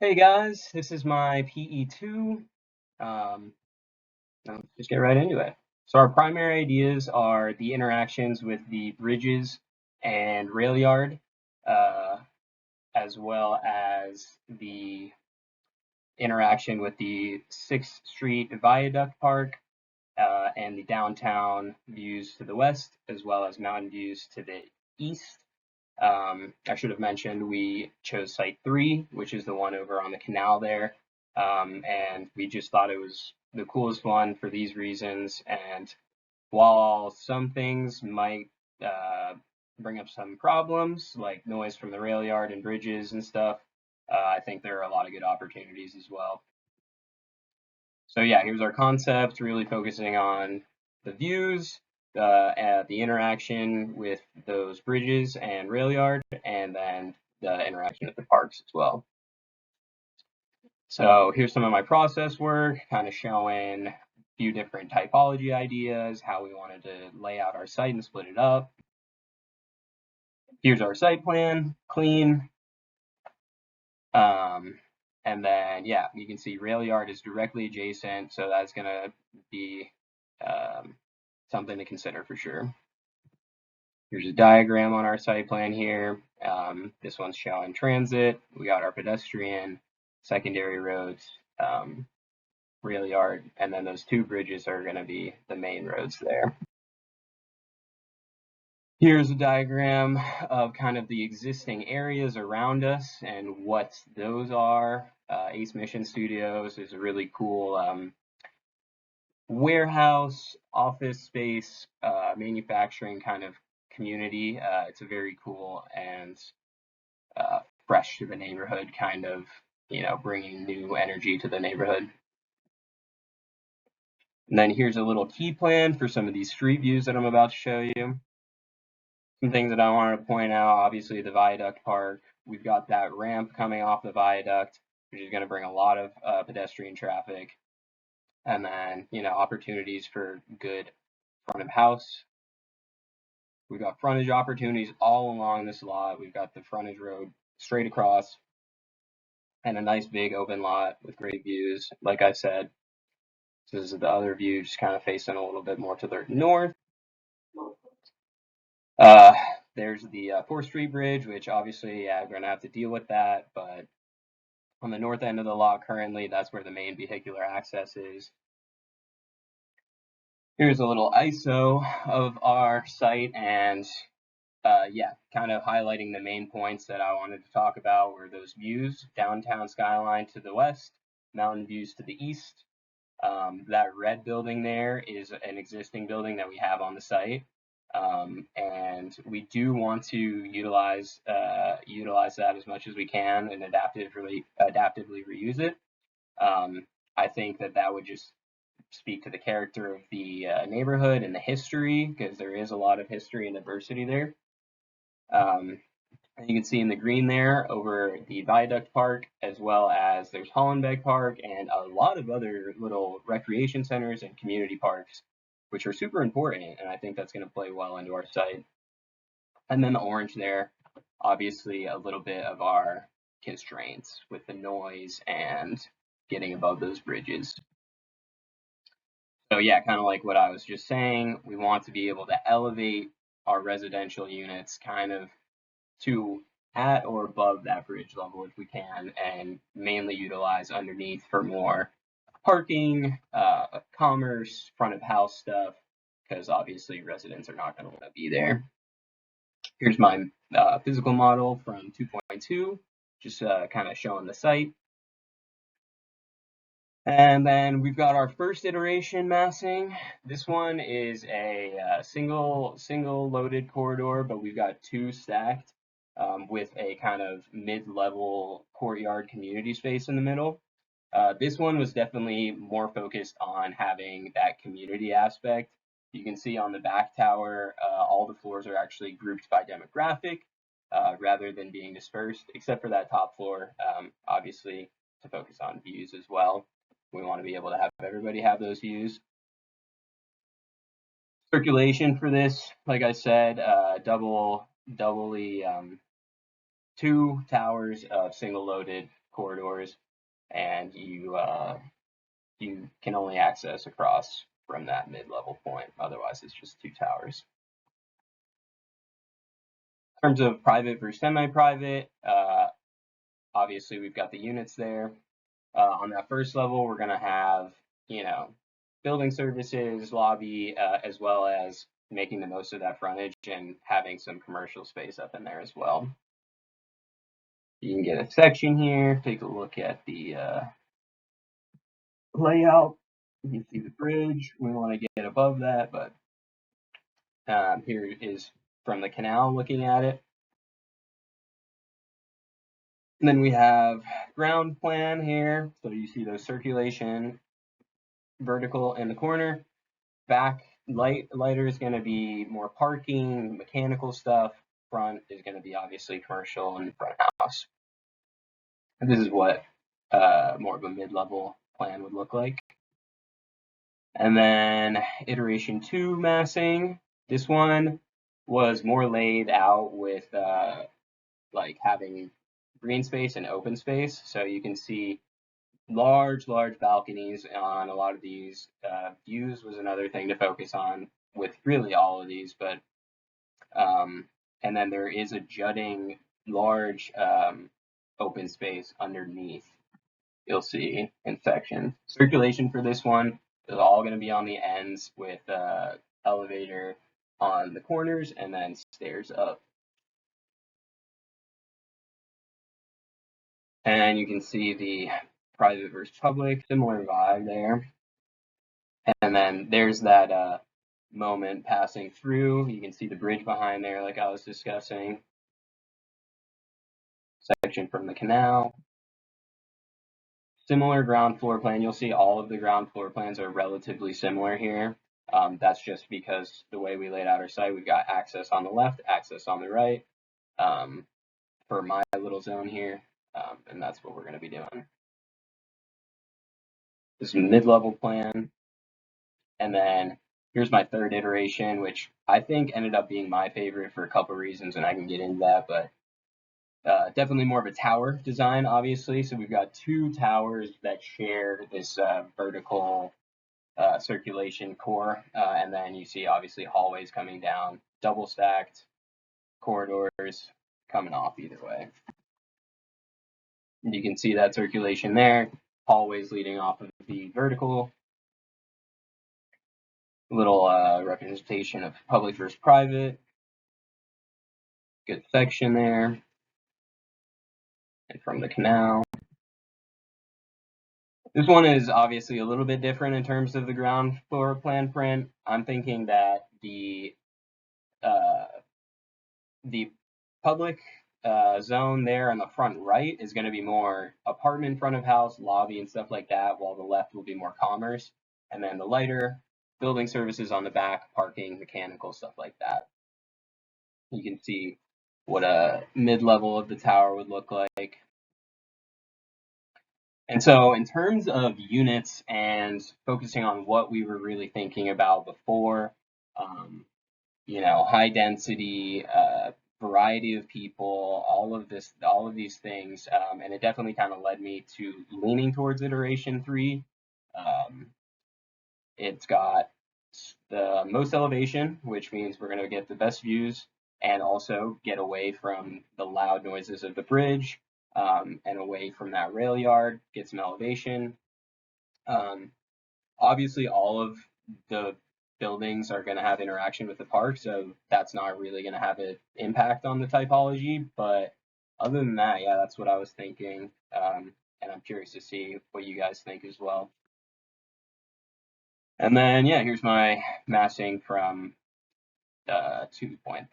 Hey guys, this is my PE2. Um, let's just get right into it. So our primary ideas are the interactions with the bridges and rail yard, uh, as well as the interaction with the 6th Street Viaduct Park and the downtown views to the west, as well as mountain views to the east. I should have mentioned we chose site 3, which is the one over on the canal there. And we just thought it was the coolest one for these reasons. And while some things might uh, bring up some problems, like noise from the rail yard and bridges and stuff, I think there are a lot of good opportunities as well. So yeah, here's our concept, really focusing on the views, the interaction with those bridges and rail yard, and then the interaction with the parks as well. So here's some of my process work, kind of showing a few different typology ideas, how we wanted to lay out our site and split it up. Here's our site plan, clean. And then, yeah, you can see rail yard is directly adjacent, so that's going to be something to consider for sure. Here's a diagram on our site plan here. This one's showing transit. We got our pedestrian, secondary roads, rail yard, and then those 2 bridges are going to be the main roads there. Here's a diagram of kind of the existing areas around us and what those are. Ace Mission Studios is a really cool warehouse, office space, manufacturing kind of community. It's a very cool and fresh to the neighborhood kind of, bringing new energy to the neighborhood. And then here's a little key plan for some of these street views that I'm about to show you. Some things that I wanted to point out, obviously the Viaduct Park. We've got that ramp coming off the viaduct, which is going to bring a lot of pedestrian traffic. And then, opportunities for good front of house. We've got frontage opportunities all along this lot. We've got the frontage road straight across and a nice big open lot with great views. Like I said, this is the other view, just kind of facing a little bit more to the north. There's the 4th Street Bridge, which obviously, we're going to have to deal with that, but on the north end of the lot currently, that's where the main vehicular access is. Here's a little ISO of our site, and yeah, kind of highlighting the main points that I wanted to talk about were those views, downtown skyline to the west, mountain views to the east. That red building there is an existing building that we have on the site. And we do want to utilize that as much as we can and adaptively reuse it. I think that would just speak to the character of the neighborhood and the history, because there is a lot of history and diversity there. As you can see in the green there over the Viaduct Park, as well as there's Hollenbeck Park and a lot of other little recreation centers and community parks, which are super important, and I think that's going to play well into our site. And then the orange there, obviously a little bit of our constraints with the noise and getting above those bridges. So yeah, kind of like what I was just saying, we want to be able to elevate our residential units kind of to at or above that bridge level if we can, and mainly utilize underneath for more parking, commerce, front of house stuff, because obviously residents are not going to want to be there. Here's my physical model from 2.2, just kind of showing the site. And then we've got our first iteration massing. This one is a single loaded corridor, but we've got 2 stacked with a kind of mid-level courtyard community space in the middle. This one was definitely more focused on having that community aspect. You can see on the back tower, all the floors are actually grouped by demographic rather than being dispersed, except for that top floor, obviously to focus on views as well. We want to be able to have everybody have those views. Circulation for this, like I said, doubly 2 towers of single loaded corridors, and you can only access across from that mid-level point. Otherwise, it's just 2 towers. In terms of private versus semi-private, obviously we've got the units there. On that first level, we're going to have, building services, lobby, as well as making the most of that frontage and having some commercial space up in there as well. You can get a section here, take a look at the layout. You can see the bridge. We want to get above that, but here is from the canal looking at it. And then we have ground plan here. So you see those circulation, vertical in the corner. Back lighter is going to be more parking, mechanical stuff. Front is going to be obviously commercial and front house. And this is what more of a mid-level plan would look like. And then iteration 2 massing. This one was more laid out with like having green space and open space. So you can see large balconies on a lot of these. Views was another thing to focus on with really all of these, but and then there is a jutting large open space underneath. You'll see in sections. Circulation for this one is all going to be on the ends with elevator on the corners and then stairs up. And you can see the private versus public, similar vibe there. And then there's that moment passing through. You can see the bridge behind there, like I was discussing. Section from the canal. Similar ground floor plan. You'll see all of the ground floor plans are relatively similar here. That's just because the way we laid out our site, we've got access on the left, access on the right for my little zone here. And that's what we're going to be doing. This is a mid-level plan. And then here's my third iteration, which I think ended up being my favorite for a couple reasons, and I can get into that, but definitely more of a tower design, obviously. So we've got 2 towers that share this vertical circulation core, and then you see obviously hallways coming down, double stacked corridors coming off either way. And you can see that circulation there, hallways leading off of the vertical. A little representation of public versus private. Good section there. And from the canal. This one is obviously a little bit different in terms of the ground floor plan print. I'm thinking that the public zone there on the front right is going to be more apartment front of house, lobby, and stuff like that, while the left will be more commerce. And then the lighter building services on the back, parking, mechanical, stuff like that. You can see what a mid-level of the tower would look like. And so in terms of units and focusing on what we were really thinking about before, high density, variety of people, all of these things, and it definitely kind of led me to leaning towards iteration 3. It's got the most elevation, which means we're going to get the best views and also get away from the loud noises of the bridge and away from that rail yard, get some elevation. Obviously, all of the buildings are going to have interaction with the park, so that's not really going to have an impact on the typology. But other than that, yeah, that's what I was thinking, and I'm curious to see what you guys think as well. And then, yeah, here's my massing from 2.3.